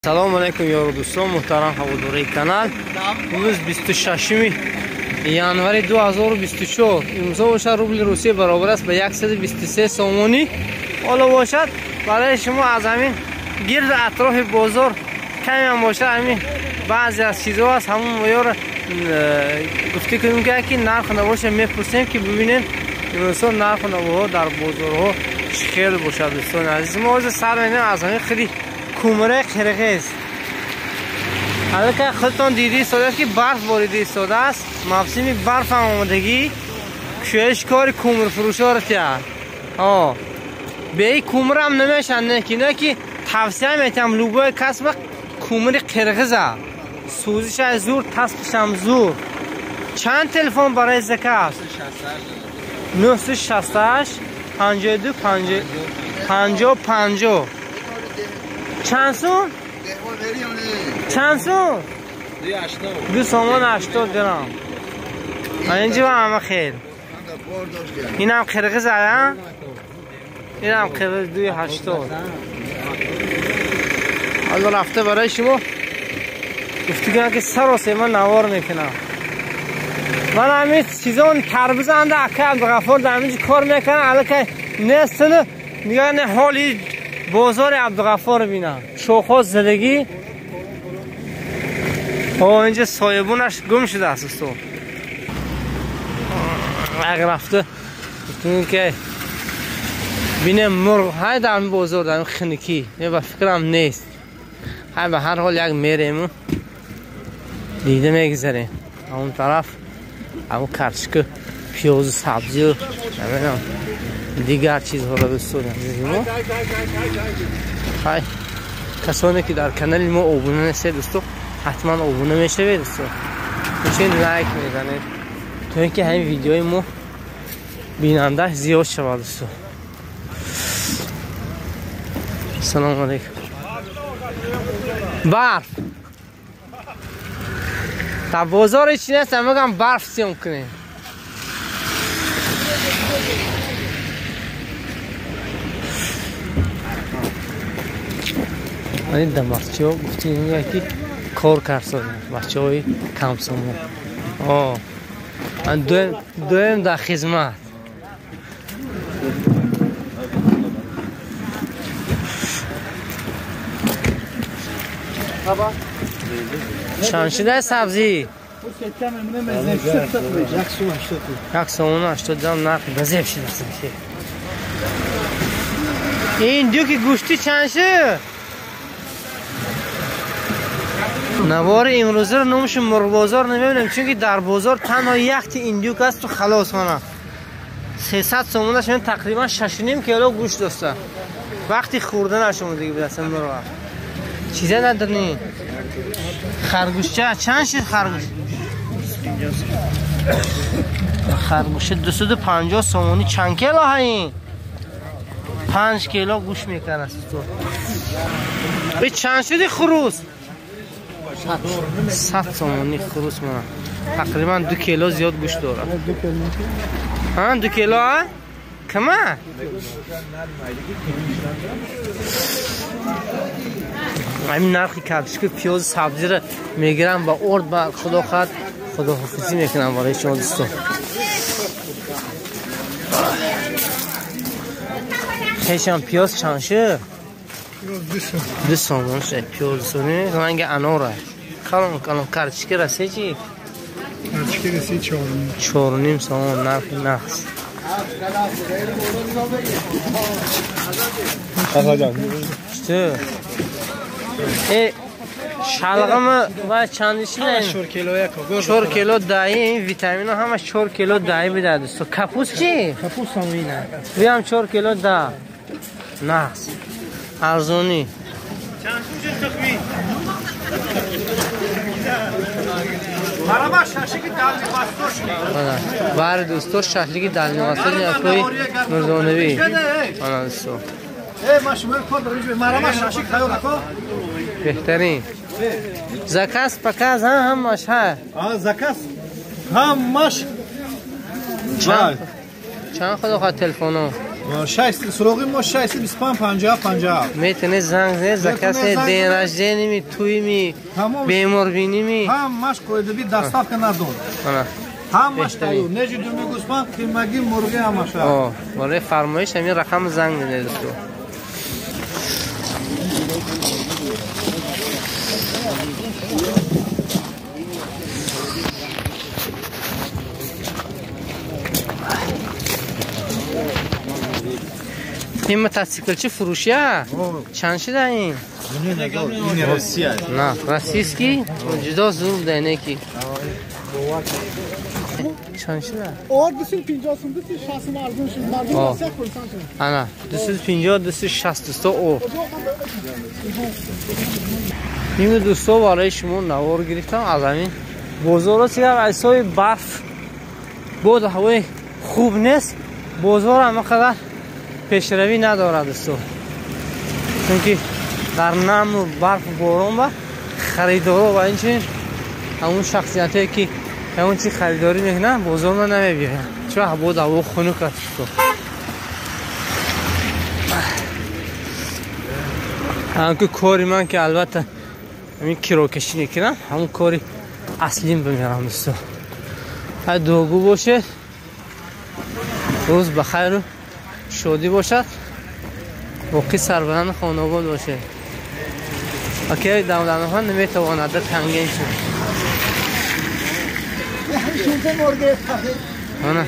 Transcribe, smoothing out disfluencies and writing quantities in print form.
سلام علیکم یار دوستان محترم هواداری کانال. امروز 26 январи 2024 امضا باشد روبل روسیه برابر است به 123 سومونی. حالا باشد برای شما از همین گرد اطراف بازار کمی هم باشد همین بعضی از چیزها هست همون میار گفته کنیم که نرخ نباشه میپرسیم که ببینیم امروز نرخ نباشه در بازارها چخیل باشد. دوستان عزیز ما از سر میدیم از همین خیلی کومره قرقیز. حالا که خودتان دیدی ایستاده است که برف باریده ایستاده است. موسم برف هم آمدگی کشش کار کومر فروشا رو کرد. به این کومر هم نمیشن نه که توصیه میتونم لوگوی کسب کومر قرقیزه سوزش از زور تصفش هم زور. چند تلفن برای زکات؟ 968 52 50 چند سون؟ چند سون؟ 2 سومون 80 درام. اینجا همه خیل. این هم قرقیز ها؟ این هم قرقیز 280. حالا رفته برای شما گفتگوها که سر و سیمان نوار میکنم. من همین چیزان کربز انده اکه عبدالغفار در همینجا کار میکنم. حالا که نیستن میگن حالی بازار عبدالغفار بینم شوخاز زدگی. اینجا سایبونش گم شده است. تو اگر رفته بتونیم که بینه مرغ های در این بازار در این خنکی به فکرم نیست. های به هر حال یک میریم دیده میگذاریم اون طرف همون کرچک پیاز سبزی و دیگر چیزها رو بستودم. های کسانی که در کانال ما ابونه نیسته دوستو حتما ابونه میشه دوستو. میشین لایک میزنید تو اینکه همین ویدیوی ما بیننده زیاد شود دوستو. سلام علیکم. برف تا بازار چی نیست میگم برف سیم کنیم. این دم بچه ها گفتیم که کار کرد بچه های کم سومون. من دویم در خدمت. چند شده سبزی؟ 180 درام نرخ بزیب شده. این دیو که گوشتی چند شد؟ نوار امروزه رو نموش مرغ بازار نمیبینم چون که در بازار تنها یخت ایندیوک است تو خلاص کنه 300 سومون داشتن تقریبا 6.5 کیلو گوشت داشته. وقتی خورده نشون دیگه بدست مرغ چیزی ندارنی. خرگوش چند شد خرگوش؟ خرگوش 250 سومونی چند کیلو هایی؟ 5 کیلو گوش میکنه است تو. به چند شدی خروس؟ 100 سومونی خروس من تقریبا 2 کیلو زیاد گوشت دارم. 2 کیلو ها؟ کمه؟ همین نرخی کردش که پیاز سبزی رو میگیرم با ارد با خدا خواهد خدا حافظی میکنم برای شما دوستان. خیشم پیاز چند شه؟ 2 سومون شه پیاز سونی رنگ اناره. کلام کرچکی رسی چی؟ کرچکی رسی 4.5 سومون نرخی نقص. چطور؟ شلغم و چندیشی نه؟ 4 کیلو دایی. این ویتامین ها همه 4 کیلو دایی بیده دوستو. کپوس چی؟ کپوس هم اینه وی هم 4 کیلو دا نقص ارزونی. مرحبا شاشکی دالنی واسطوش. بله دوستو شاشکی دالنی واسطوش اکوی مردونوی. آنا دوستو. مرحبا شاشکی خیال نکو. بهترین. زکاس پکاز هم ماش ها. زکاس هم ماش. چند خدا خواهد تلفونو؟ شایسته سراغی ما شایسته 25 50 50 میتونه زنگ زنه زکاس دین رجدی می توی می بیمار بینی می هم مش کویده بی دستاف که ندون هم مش تایو نجی دومی گوسپان که مگی مرغی همش برای فرمایش همین رقم زنگ میده دوستو. این متاسیکل چی فروشیه؟ چند شده این؟ این روسیه نه راسیست کی؟ جدا زور بوده اینه کی؟ چند شده؟ اور 250 سوم 260 مردم شد مردم واسه پرسانت انا 250 260 او این دوستو برای شما نوار گرفتم از همین بازار چیه ایسای برف بود هوای خوب نیست بازار هم قدر پیشروی نداره دوستو چون که در نم و برف باران و خریدارا و اینچنین همون شخصیتی که همون چی خریداری میکنن بازار رو نمیبینن چون بود هوا خنک است همون که کاری من که البته همین کراکشی میکنم همون کاری اصلیم بمیرم دوستو های دوگو باشه روز بخیر و شادی باشد باقی سربلند خانواده باشه اکی دولت ها نمیتواند تنگین شد آنه